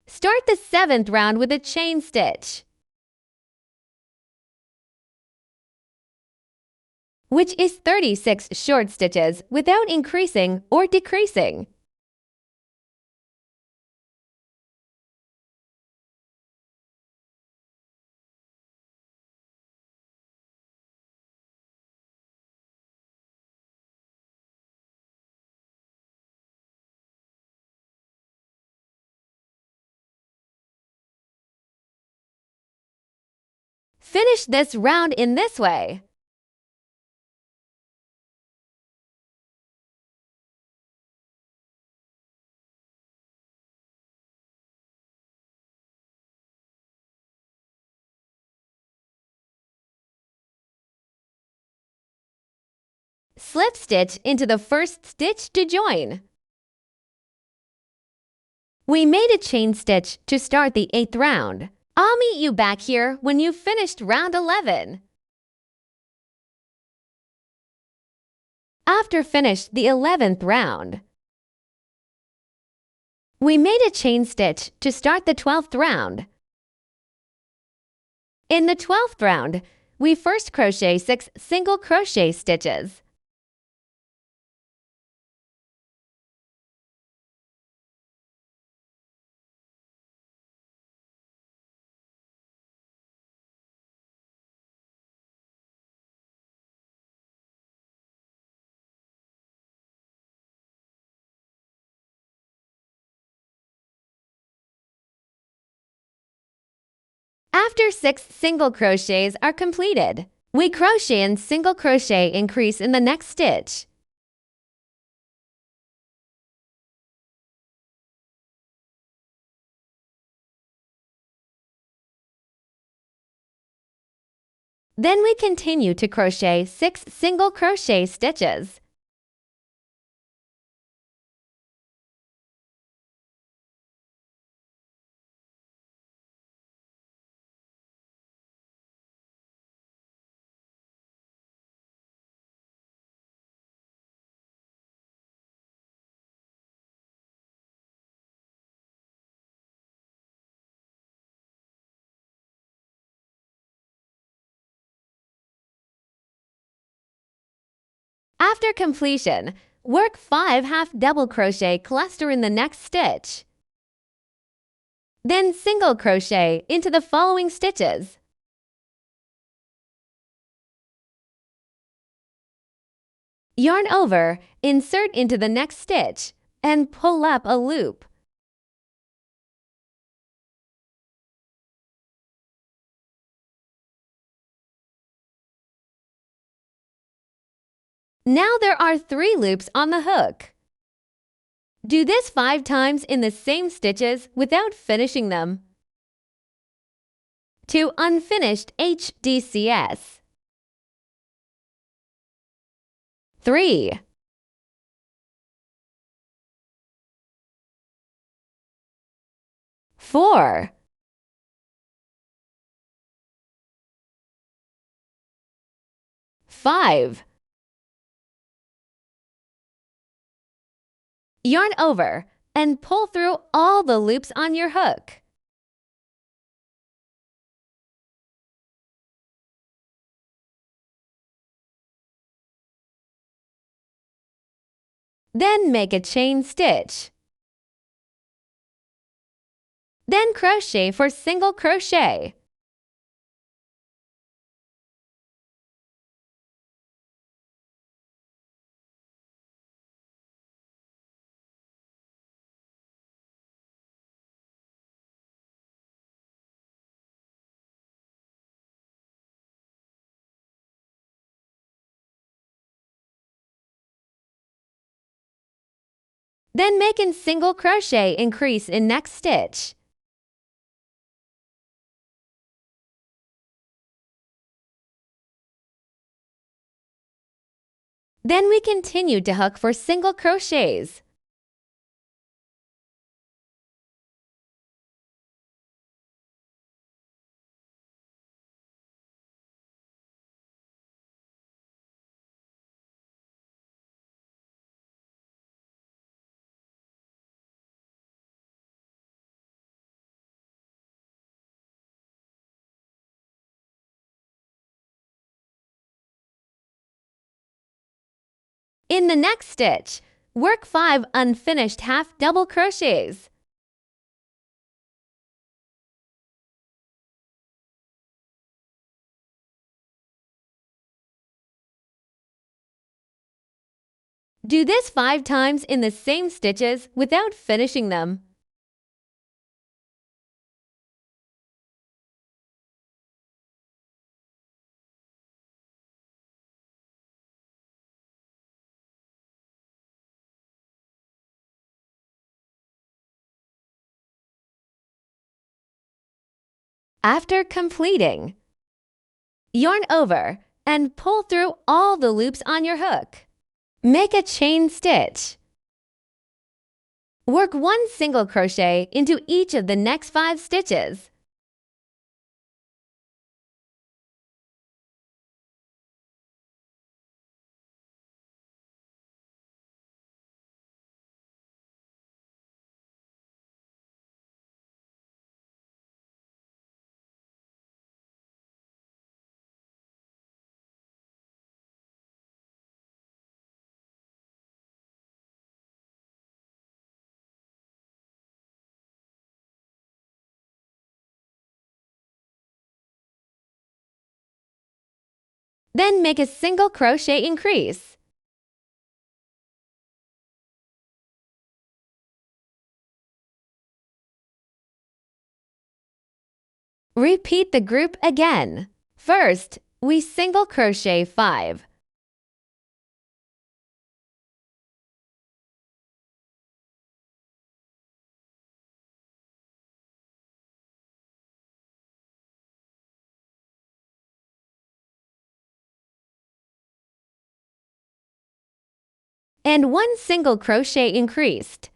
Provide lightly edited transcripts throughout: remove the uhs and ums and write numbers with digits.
Start the 7th round with a chain stitch, which is 36 short stitches without increasing or decreasing. Finish this round in this way. Slip stitch into the first stitch to join. We made a chain stitch to start the 8th round. I'll meet you back here when you've finished round 11. After finished the 11th round, we made a chain stitch to start the 12th round. In the 12th round, we first crochet 6 single crochet stitches. After 6 single crochets are completed, we crochet in single crochet increase in the next stitch. Then we continue to crochet 6 single crochet stitches. After completion, work 5 half double crochet cluster in the next stitch. Then single crochet into the following stitches. Yarn over, insert into the next stitch, and pull up a loop. Now there are 3 loops on the hook. Do this 5 times in the same stitches without finishing them. To unfinished HDCS. 3. 4. 5. Yarn over and pull through all the loops on your hook. Then make a chain stitch. Then crochet for single crochet. Then make a single crochet increase in next stitch. Then we continue to hook for single crochets. In the next stitch, work 5 unfinished half double crochets. Do this 5 times in the same stitches without finishing them. After completing, yarn over and pull through all the loops on your hook. Make a chain stitch. Work 1 single crochet into each of the next 5 stitches. Then make a single crochet increase. Repeat the group again. First, we single crochet 5. And 1 single crochet increased.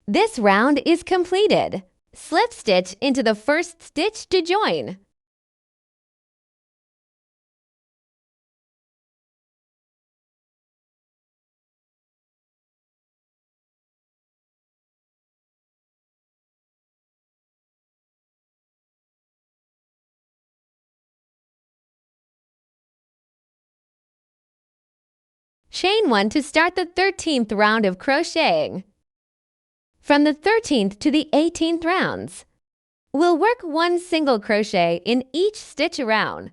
This round is completed. Slip stitch into the first stitch to join. Chain 1 to start the 13th round of crocheting. From the 13th to the 18th rounds, we'll work 1 single crochet in each stitch around.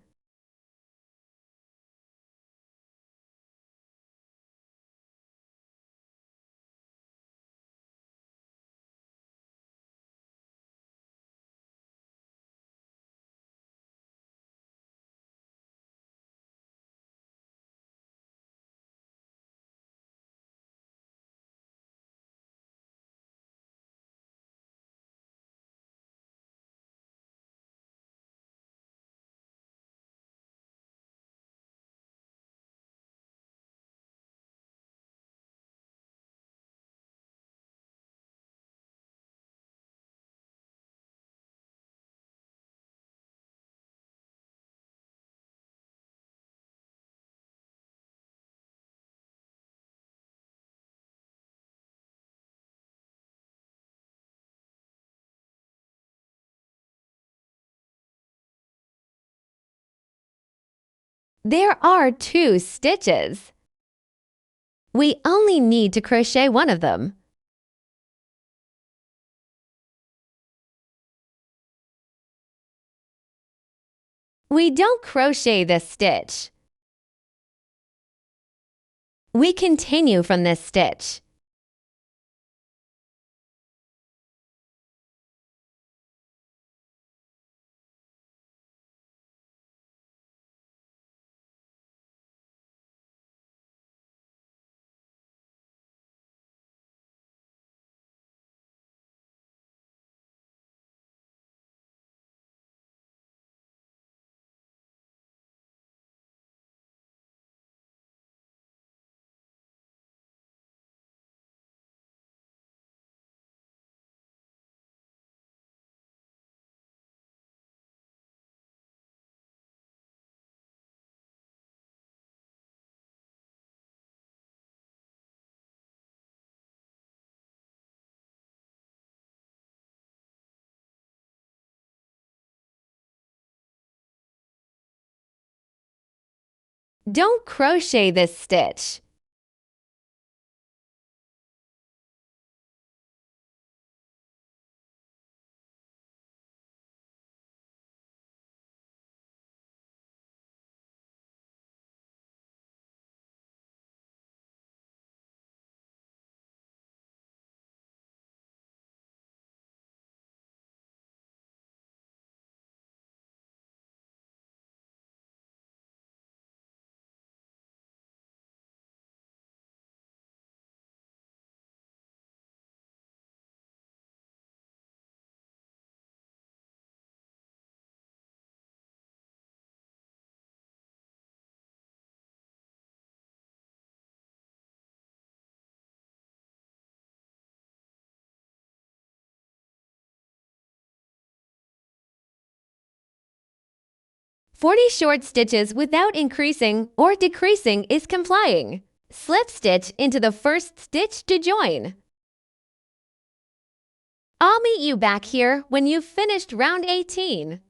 There are 2 stitches. We only need to crochet 1 of them. We don't crochet this stitch. We continue from this stitch. Don't crochet this stitch. "40 short stitches without increasing or decreasing is complying. Slip stitch into the first stitch to join. I'll meet you back here when you've finished round 18.